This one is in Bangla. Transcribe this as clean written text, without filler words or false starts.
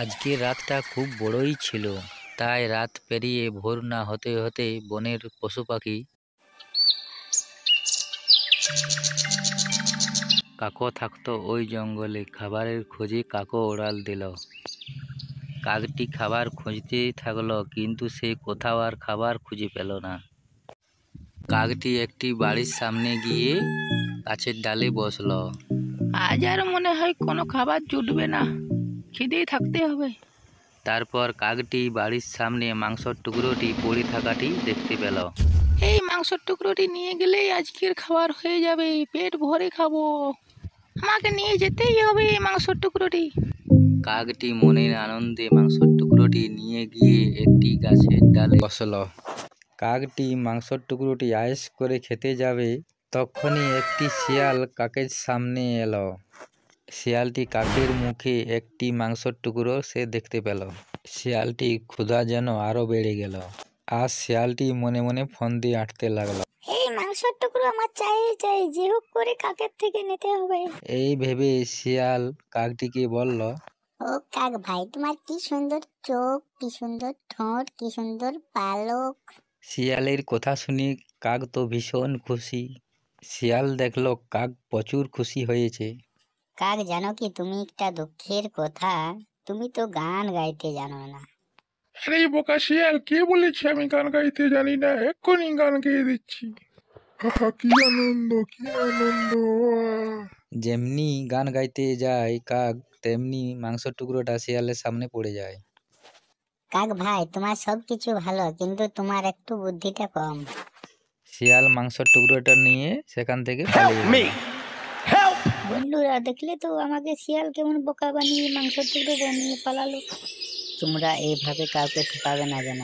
আজকের রাতটা খুব বড়ই ছিল, তাই রাত পেরিয়ে ভোর না হতে হতে বনের পশু পাখি কাকও থাকতো ওই জঙ্গলে। খাবারের খোঁজে কাকও উড়াল দিল। কাকটি খাবার খুঁজতেই থাকলো, কিন্তু সে কোথাও আর খাবার খুঁজে পেল না। কাকটি একটি বাড়ির সামনে গিয়ে গাছের ডালে বসলো। আজ আর মনে হয় কোনো খাবার জুটবে না, খিদেই থাকতে হবে। তারপর কাকটি বাড়ির সামনে মাংসর টুকরোটি পড়ে থাকাটি দেখতে পেল। এই মাংসের টুকরোটি নিয়ে গেলেই আজকের খাবার হয়ে যাবে, পেট ভরে খাবো। আমাকে নিয়ে যেতেই হবে এই মাংসের টুকরোটি। কাকটি মনের আনন্দে মাংসর টুকরোটি নিয়ে গিয়ে একটি গাছের ডালে বসলো। কাকটি মাংসর টুকরোটি আয়েশ করে খেতে যাবে, তখনই একটি শিয়াল কাকের সামনে এলো। শিয়ালটি কাকের মুখে একটি মাংসর টুকরো সে দেখতে পেল। শিয়ালটি ক্ষুধা যেন আরো বেড়ে গেল, আর শিয়ালটি মনে মনে ফোন দিয়ে আঁটতে লাগলো। এই মাংসের টুকরো আমার চাই, যে হোক করে কাকের থেকে নিতে হবে। এই ভেবে শিয়াল কাকটিকে বলল, ও কাক ভাই, তোমার কি সুন্দর চোখ, কি সুন্দর ঠোঁট, কি সুন্দর পালক। শিয়ালের কথা শুনে কাক তো ভীষণ খুশি। শিয়াল দেখলো কাক প্রচুর খুশি হয়েছে। কাক, জানো কি তুমি একটা দুঃখের কথা, তুমি তো গান গাইতে জানো না। আরে বোকা শিয়াল, কে বলেছে আমি গান গাইতে জানি না? এক্ষুনি গান গেয়ে দিচ্ছি। আহা, কি আনন্দ, কি আনন্দ! যেমনি গান গাইতে যায় কাক, তেমনি মাংসের টুকরোটা শিয়ালের সামনে পড়ে যায়। কাক ভাই, তোমার সব কিছু ভালো, কিন্তু তোমার একটু বুদ্ধিটা কম। শিয়াল মাংসের টুকরোটা নিয়ে সেখান থেকে পালিয়ে গেল। বন্ধুরা, দেখলে তো আমাকে শিয়াল কেমন বোকা বানিয়ে মাংসের টুকরোটা নিয়ে পালালো। তোমরা এইভাবে কাউকে ঠকাবে না যেন।